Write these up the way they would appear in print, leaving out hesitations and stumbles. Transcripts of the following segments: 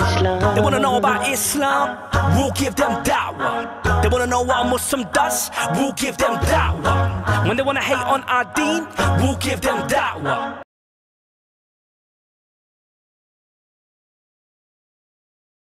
They wanna know about Islam, we'll give them da'wah. They wanna know what a Muslim does, we'll give them da'wah. When they wanna hate on our deen, we'll give them da'wah.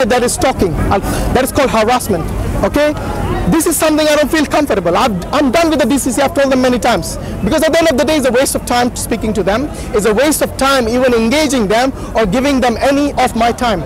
That is stalking, that is called harassment. Okay, this is something I don't feel comfortable. I'm done with the DCCI. I've told them many times, because at the end of the day it's a waste of time speaking to them. It's a waste of time even engaging them or giving them any of my time.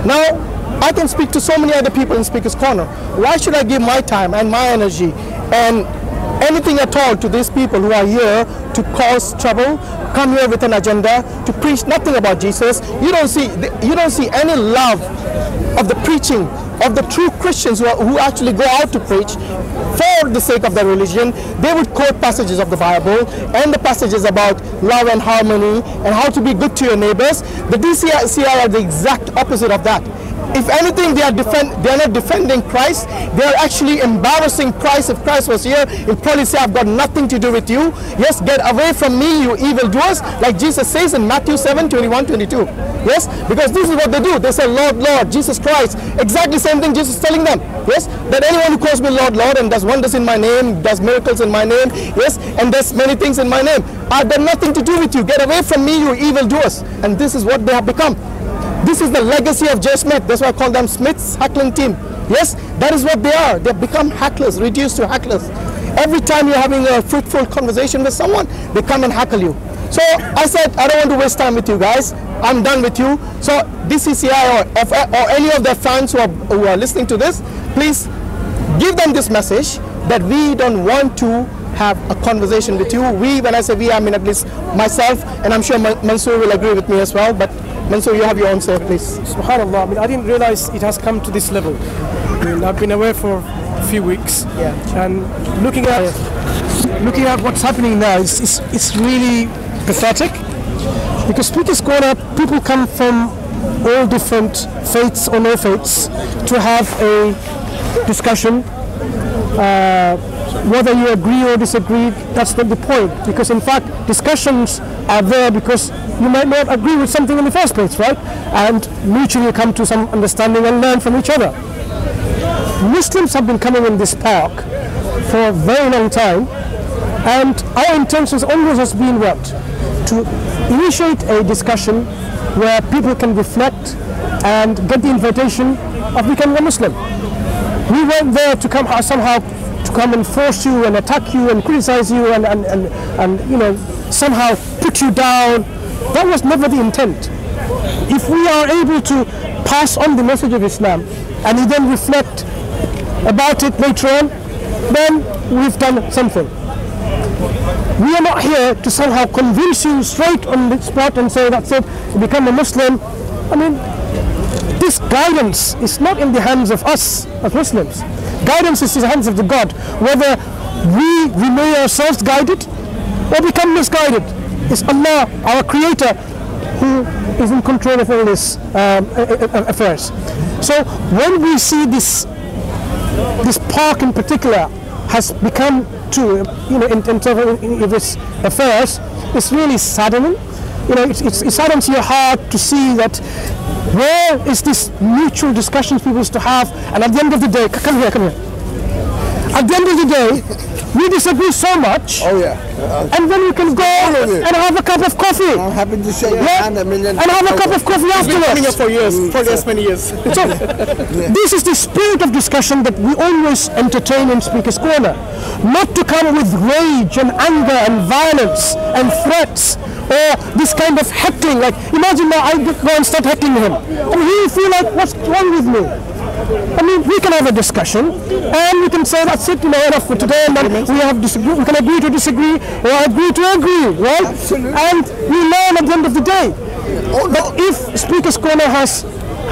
Now I can speak to so many other people in Speaker's Corner. Why should I give my time and my energy and anything at all to these people who are here to cause trouble, come here with an agenda to preach nothing about Jesus? You don't see any love of the preaching of the true Christians who actually go out to preach for the sake of their religion. They would quote passages of the Bible and the passages about love and harmony and how to be good to your neighbors. The DCCI are the exact opposite of that. If anything, they are not defending Christ. They are actually embarrassing Christ. If Christ was here, he'll probably say, I've got nothing to do with you. Yes, get away from me, you evildoers, like Jesus says in Matthew 7:21-22. Yes, because this is what they do. They say, Lord, Lord, Jesus Christ. Exactly same thing Jesus is telling them. Yes, that anyone who calls me Lord, Lord, and does wonders in my name, does miracles in my name, yes, and does many things in my name, I've done nothing to do with you. Get away from me, you evildoers. And this is what they have become. This is the legacy of J. Smith. That's why I call them Smith's heckling team. Yes, that is what they are. They've become hecklers, reduced to hecklers. Every time you're having a fruitful conversation with someone, they come and heckle you. So I said, I don't want to waste time with you guys. I'm done with you. So DCCI or any of their fans who are listening to this, please give them this message that we don't want to have a conversation with you. We, when I say we, I mean at least myself, and I'm sure Mansoor will agree with me as well. But Mansoor, you have your own say, please. SubhanAllah, I mean, I didn't realize it has come to this level. I mean, I've been away for a few weeks, and looking at what's happening now, it's really pathetic. Because Speaker's Corner, people come from all different faiths or no faiths to have a discussion. Whether you agree or disagree, that's not the point. Because in fact, discussions are there because you might not agree with something in the first place, right? And mutually come to some understanding and learn from each other. Muslims have been coming in this park for a very long time, and our intentions always has been what? To initiate a discussion where people can reflect and get the invitation of becoming a Muslim. We weren't there to come somehow to come and force you and attack you and criticize you and you know, somehow put you down. That was never the intent. If we are able to pass on the message of Islam and you then reflect about it later on, then we've done something. We are not here to somehow convince you straight on the spot and say, that's it, become a Muslim. I mean, this guidance is not in the hands of us as Muslims. Guidance is in the hands of the God. Whether we remain ourselves guided or become misguided, it's Allah, our Creator, who is in control of all these affairs. So when we see this park in particular has become to, you know, in terms of its affairs, it's really saddening. You know, it saddens your heart to see that where is this mutual discussions people used to have, and at the end of the day, come here. At the end of the day, we disagree so much, and then we can go and have a cup of coffee. I'm happy to shake your hand a million and have a cup of coffee afterwards. For years, many years. So, this is the spirit of discussion that we always entertain in Speaker's Corner. Not to come with rage and anger and violence and threats or this kind of heckling. Like, imagine now I go and start heckling him. And he will feel like, what's wrong with me? I mean, we can have a discussion and we can say, that's it, you know, enough for today, and then we can agree to disagree or agree to agree, right? Absolutely. And we learn at the end of the day. But if Speaker's Corner has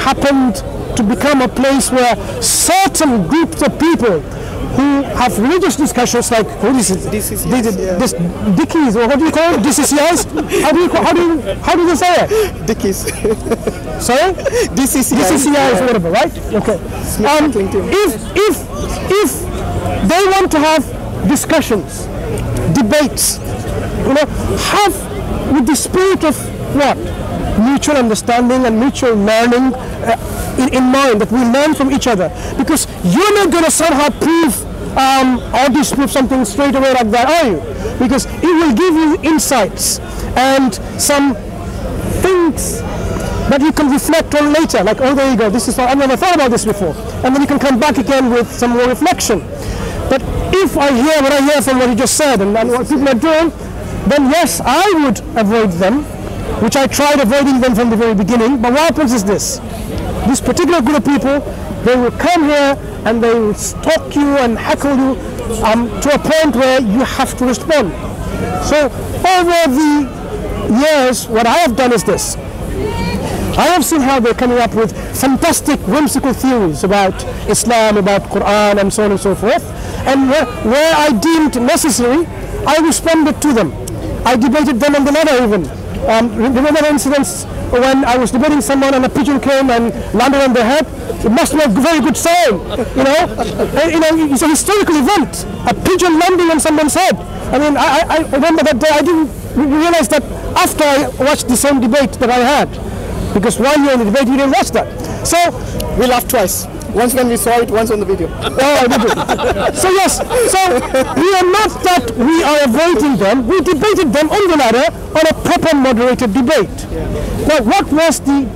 happened to become a place where certain groups of people who have religious discussions, like what is it? This Dickies, or what do you call it? DCCIs? How do you say it? Dickies. Sorry? DCCIs, whatever, right? Okay. If they want to have discussions, debates, you know, have with the spirit of what? Mutual understanding and mutual learning, in mind, that we learn from each other, because you're not going to somehow prove or disprove something straight away like that, are you? Because it will give you insights and some things that you can reflect on later, like, oh, there you go, this is I've never thought about this before, and then you can come back again with some more reflection. But if I hear what I hear from what you just said and what people are doing, then yes, I would avoid them, which I tried avoiding them from the very beginning. But what happens is this particular group of people, they will come here and they will stalk you and heckle you to a point where you have to respond. So over the years, what I have done is this. I have seen how they're coming up with fantastic, whimsical theories about Islam, about Quran, and so on and so forth. And where I deemed necessary, I responded to them. I debated them on the ladder even. Remember incidents when I was debating someone and a pigeon came and landed on their head? It must be a very good sign, you know. It's a historical event. A pigeon landing on someone's head. I mean, I remember that day. I didn't realize that after I watched the same debate that I had. Because while you're in the debate, you didn't watch that. So We laughed twice. Once when we saw it, once on the video. oh, I did it. So yes, so we are not that we are avoiding them. We debated them on the ladder on a proper moderated debate. Now, what was the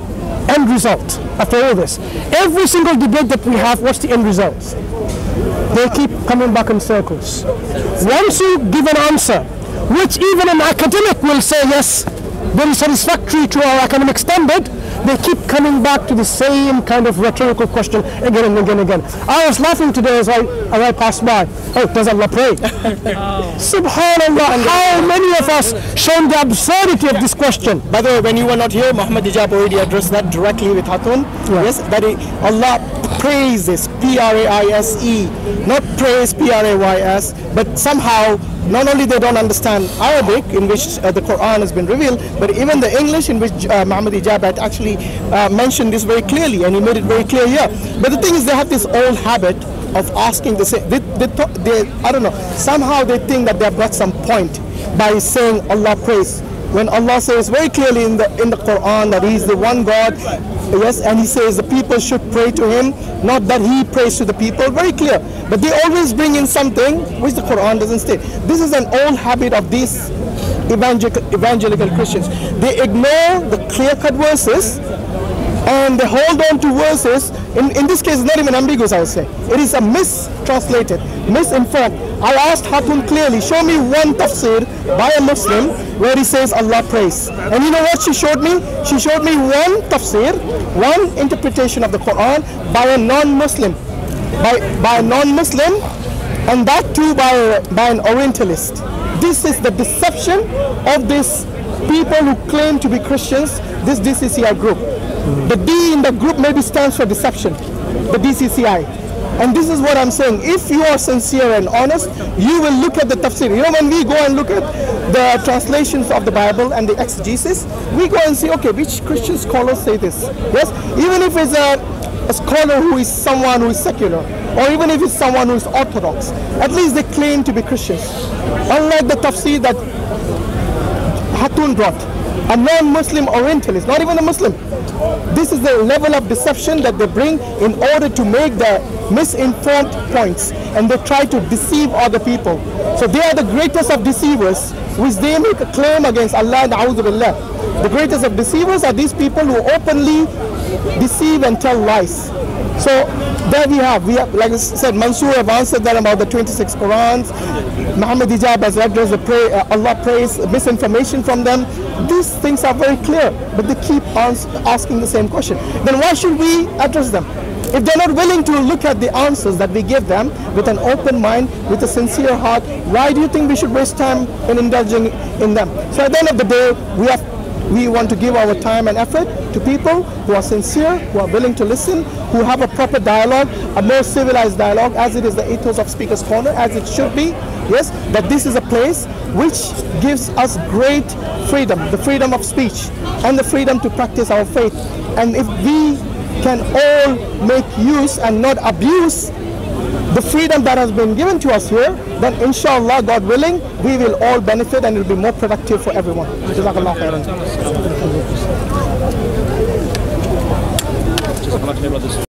end result after all this? Every single debate that we have, what's the end result? They keep coming back in circles. Once you give an answer, which even an academic will say, yes, very satisfactory to our academic standard, they keep coming back to the same kind of rhetorical question again and again and again. I was laughing today as I passed by. Oh, does Allah pray? Subhanallah, how many of us shown the absurdity of this question? By the way, when you were not here, Muhammad Hijab already addressed that directly with Hatun. Yeah. Yes, that Allah praises, P-R-A-I-S-E, not praise, P-R-A-Y-S, but somehow not only they don't understand Arabic, in which the Quran has been revealed, but even the English, in which Muhammad Hijab had actually mentioned this very clearly, and he made it very clear here. But the thing is, they have this old habit of asking the same. I don't know, somehow they think that they have got some point by saying Allah praise, when Allah says very clearly in the Quran that He is the one God. Yes, and He says the people should pray to Him, not that He prays to the people. Very clear. But they always bring in something which the Quran doesn't state. This is an old habit of these evangelical Christians. They ignore the clear-cut verses and they hold on to verses. In this case, it's not even ambiguous, I would say. It is a mistranslated, misinformed. I asked Hatun clearly, show me one tafsir by a Muslim where he says Allah praise. And you know what she showed me? She showed me one tafsir, one interpretation of the Quran by a non-Muslim. By a non-Muslim, and that too by an Orientalist. This is the deception of these people who claim to be Christians, this DCCI group. The D in the group maybe stands for deception, the DCCI. And this is what I'm saying. If you are sincere and honest, you will look at the tafsir. You know, when we go and look at the translations of the Bible and the exegesis, we go and see, okay, which Christian scholars say this? Yes, even if it's a scholar who is someone who is secular, or even if it's someone who is orthodox, at least they claim to be Christians. Unlike the tafsir that Hatun brought, a non-Muslim Orientalist, not even a Muslim. This is the level of deception that they bring in order to make the misinformed points, and they try to deceive other people. So they are the greatest of deceivers, which they make a claim against Allah and A'udhu Billah. The greatest of deceivers are these people who openly deceive and tell lies. So there we have, like I said, Mansoor have answered that about the 26 Qurans. Muhammad Hijab has addressed the Allah praise, misinformation from them. These things are very clear, but they keep asking the same question. Then why should we address them? If they're not willing to look at the answers that we give them with an open mind, with a sincere heart, why do you think we should waste time in indulging in them? So at the end of the day, we want to give our time and effort to people who are sincere, who are willing to listen, who have a proper dialogue, a more civilized dialogue, as it is the ethos of Speaker's Corner, as it should be. Yes, that this is a place which gives us great freedom, the freedom of speech and the freedom to practice our faith. And if we can all make use and not abuse the freedom that has been given to us here, then inshallah, God willing, we will all benefit and it will be more productive for everyone. Jazakallah khairan. Jazakallah khair, brothers.